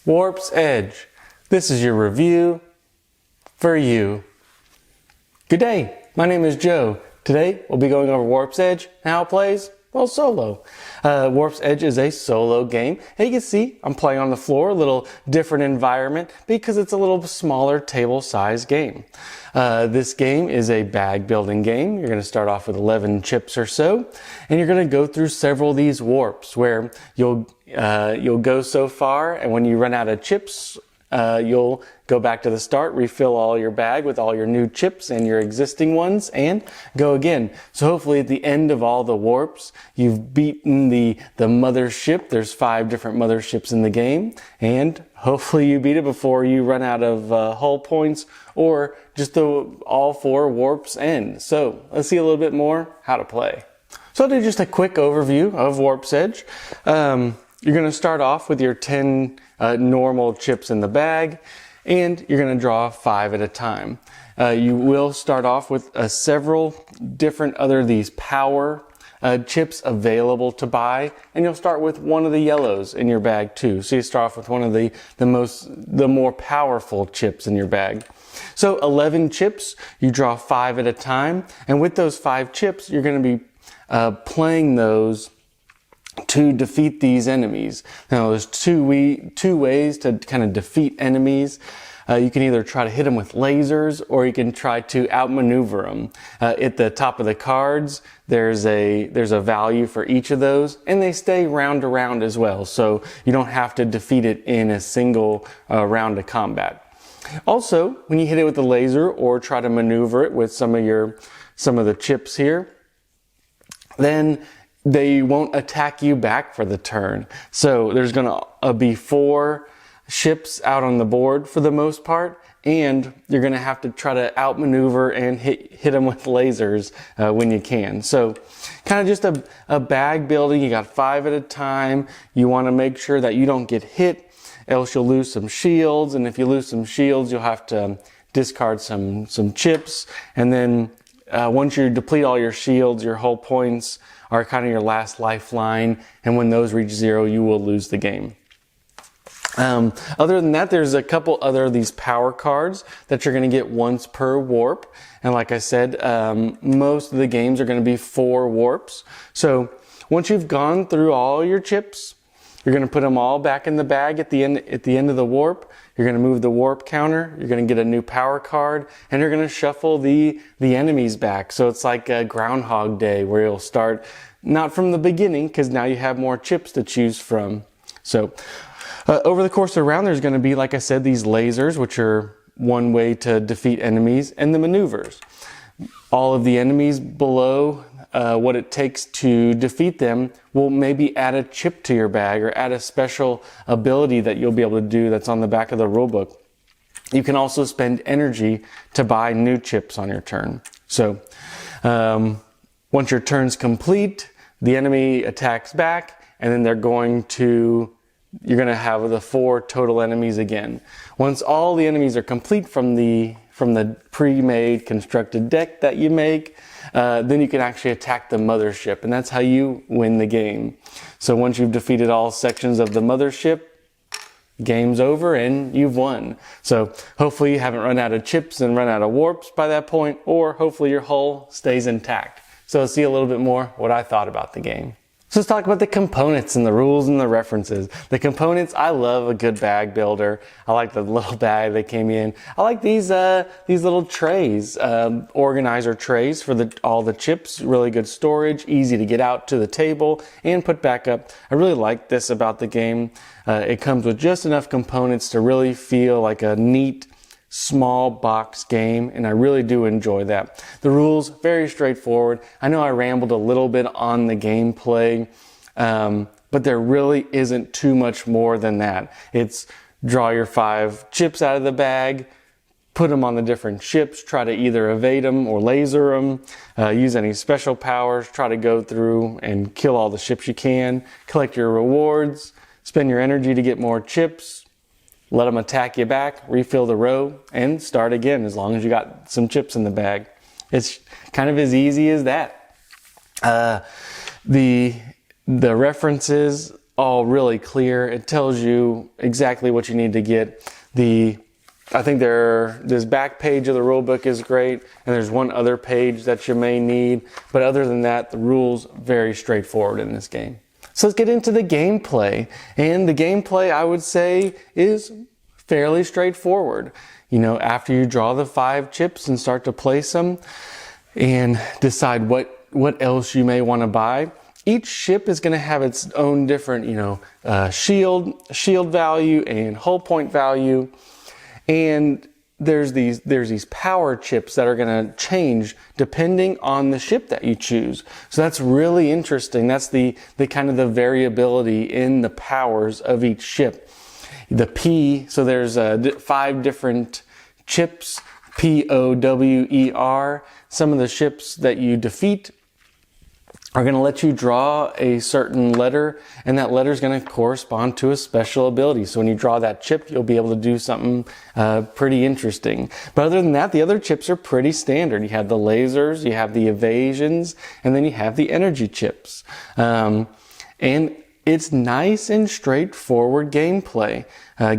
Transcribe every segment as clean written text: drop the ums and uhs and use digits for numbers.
Warp's Edge. This is your review for you. Good day, my name is Joe. Today we'll be going over Warp's Edge and how it plays, well, solo. Warp's Edge is a solo game. And you can see I'm playing on the floor, a little different environment because it's a little smaller table size game. This game is a bag building game. You're going to start off with 11 chips or so, and you're going to go through several of these warps where you'll go so far, and when you run out of chips, you'll go back to the start, refill all your bag with all your new chips and your existing ones, and go again. So hopefully at the end of all the warps, you've beaten the mothership. There's 5 different motherships in the game, and hopefully you beat it before you run out of hull points or just all 4 warps end. So let's see a little bit more how to play. So I'll do just a quick overview of Warp's Edge. You're going to start off with your 10 normal chips in the bag, and you're going to draw 5 at a time. You will start off with several different other of these power chips available to buy, and you'll start with one of the yellows in your bag too. So you start off with one of the more powerful chips in your bag. So 11 chips, you draw 5 at a time, and with those 5 chips, you're going to be playing those to defeat these enemies. Now there's two ways to kind of defeat enemies. You can either try to hit them with lasers, or you can try to outmaneuver them. At the top of the cards, there's a value for each of those, and they stay round to round as well, so you don't have to defeat it in a single round of combat. Also, when you hit it with the laser or try to maneuver it with some of the chips here, then they won't attack you back for the turn. So there's going to be 4 ships out on the board for the most part, and you're going to have to try to outmaneuver and hit them with lasers when you can. So kind of just a bag building. You got 5 at a time. You want to make sure that you don't get hit, else you'll lose some shields, and if you lose some shields, you'll have to discard some chips, and then once you deplete all your shields, your hull points are kind of your last lifeline, and when those reach 0, you will lose the game. Other than that, there's a couple other of these power cards that you're going to get once per warp, and like I said, most of the games are going to be 4 warps. So once you've gone through all your chips, you're going to put them all back in the bag at the end of the warp. You're going to move the warp counter. You're going to get a new power card, and you're going to shuffle the enemies back. So it's like a Groundhog Day, where you'll start not from the beginning, because now you have more chips to choose from. So over the course of the round, there's going to be, like I said, these lasers, which are one way to defeat enemies, and the maneuvers. All of the enemies below what it takes to defeat them will maybe add a chip to your bag, or add a special ability that you'll be able to do that's on the back of the rulebook. You can also spend energy to buy new chips on your turn. So once your turn's complete, the enemy attacks back, and then you're going to have the 4 total enemies again. Once all the enemies are complete from the pre-made constructed deck that you make, then you can actually attack the mothership, and that's how you win the game. So once you've defeated all sections of the mothership, game's over and you've won. So hopefully you haven't run out of chips and run out of warps by that point, or hopefully your hull stays intact. So let's see a little bit more what I thought about the game. So let's talk about the components and the rules and the references. The components, I love a good bag builder. I like the little bag that came in. I like these little trays, organizer trays for all the chips. Really good storage, easy to get out to the table and put back up. I really like this about the game. It comes with just enough components to really feel like a neat, small box game, and I really do enjoy that. The rules, very straightforward. I know I rambled a little bit on the gameplay, but there really isn't too much more than that. It's draw your 5 chips out of the bag, put them on the different ships, try to either evade them or laser them, use any special powers, try to go through and kill all the ships you can, collect your rewards, spend your energy to get more chips, let them attack you back, refill the row, and start again as long as you got some chips in the bag. It's kind of as easy as that. The references all really clear. It tells you exactly what you need to get. I think this back page of the rule book is great, and there's one other page that you may need. But other than that, the rules very straightforward in this game. So let's get into the gameplay. And the gameplay, I would say, is fairly straightforward. You know, after you draw the 5 chips and start to place them and decide what else you may want to buy, each ship is going to have its own different, shield value and hull point value. And there's these power chips that are going to change depending on the ship that you choose. So that's really interesting. That's the kind of the variability in the powers of each ship. The P, so there's 5 different chips, POWER. Some of the ships that you defeat are going to let you draw a certain letter, and that letter is going to correspond to a special ability. So when you draw that chip, you'll be able to do something pretty interesting. But other than that, the other chips are pretty standard. You have the lasers, you have the evasions, and then you have the energy chips. And it's nice and straightforward gameplay.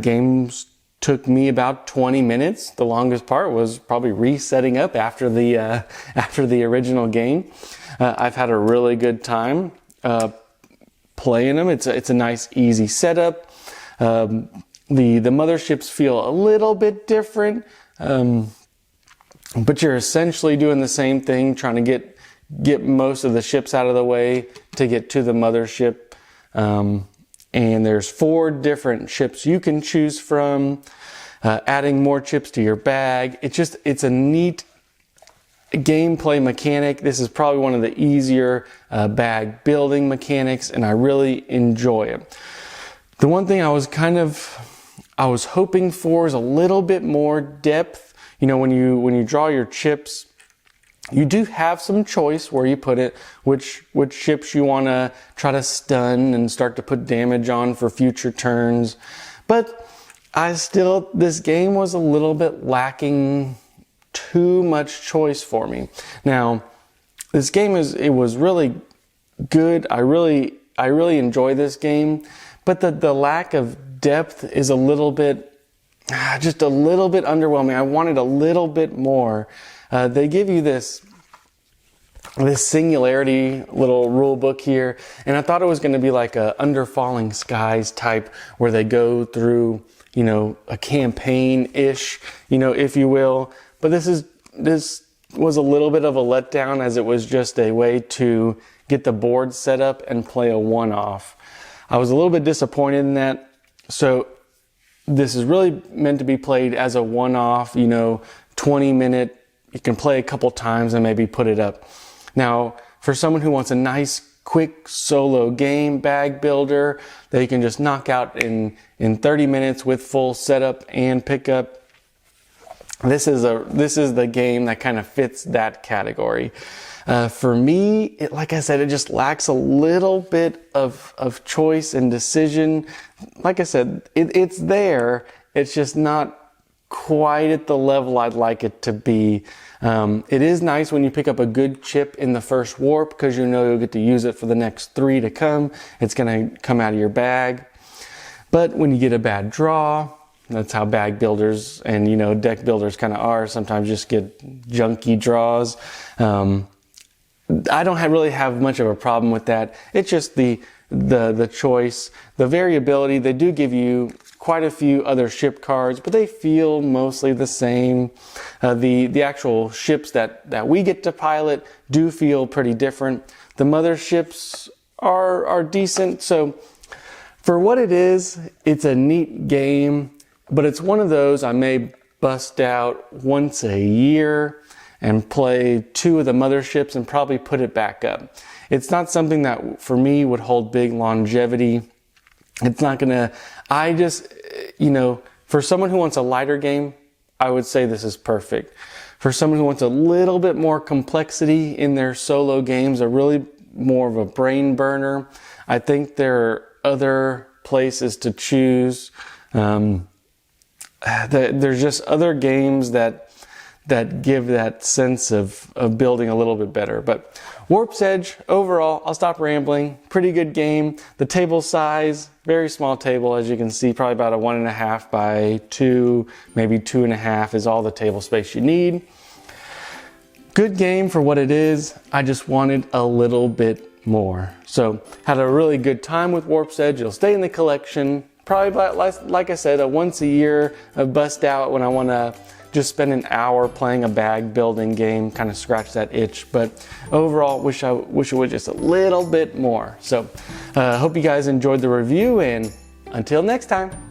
Games took me about 20 minutes. The longest part was probably resetting up after the original game. I've had a really good time playing them. It's a nice, easy setup. The motherships feel a little bit different, but you're essentially doing the same thing, trying to get most of the ships out of the way to get to the mothership. And there's 4 different ships you can choose from. Adding more chips to your bag. It's a neat gameplay mechanic. This is probably one of the easier bag building mechanics, and I really enjoy it. The one thing I was hoping for is a little bit more depth. You know, when you draw your chips, you do have some choice where you put it, which ships you want to try to stun and start to put damage on for future turns. But this game was a little bit lacking too much choice for me. Now, this game was really good. I really enjoy this game, but the lack of depth is a little bit, just a little bit underwhelming. I wanted a little bit more. They give you this Singularity little rule book here, and I thought it was going to be like a Under Falling Skies type, where they go through, a campaign-ish, if you will. But this was a little bit of a letdown, as it was just a way to get the board set up and play a one-off. I was a little bit disappointed in that. So this is really meant to be played as a one-off, 20-minute. You can play a couple times and maybe put it up. Now, for someone who wants a nice, quick solo game bag builder that you can just knock out in 30 minutes with full setup and pickup, this is the game that kind of fits that category. For me, like I said, it just lacks a little bit of choice and decision. Like I said, it's there. It's just not quite at the level I'd like it to be. It is nice when you pick up a good chip in the first warp, because you'll get to use it for the next 3 to come. It's going to come out of your bag. But when you get a bad draw, that's how bag builders and, deck builders kind of are. Sometimes you just get junky draws. I don't really have much of a problem with that. It's just the choice, the variability. They do give you quite a few other ship cards, but they feel mostly the same. The actual ships that we get to pilot do feel pretty different. The motherships are decent. So for what it is, it's a neat game, but it's one of those I may bust out once a year and play 2 of the motherships and probably put it back up. It's not something that for me would hold big longevity. It's not gonna, for someone who wants a lighter game, I would say this is perfect. For someone who wants a little bit more complexity in their solo games, a really more of a brain burner, I think there are other places to choose. There's just other games that that give that sense of building a little bit better. But Warp's Edge, overall, I'll stop rambling. Pretty good game. The table size, very small table, as you can see, probably about a 1.5 by 2, maybe 2.5 is all the table space you need. Good game for what it is. I just wanted a little bit more. So had a really good time with Warp's Edge. It'll stay in the collection. Probably, like I said, a once a year bust out when I want to just spend an hour playing a bag building game, kind of scratch that itch. But overall, wish it was just a little bit more. So hope you guys enjoyed the review, and until next time.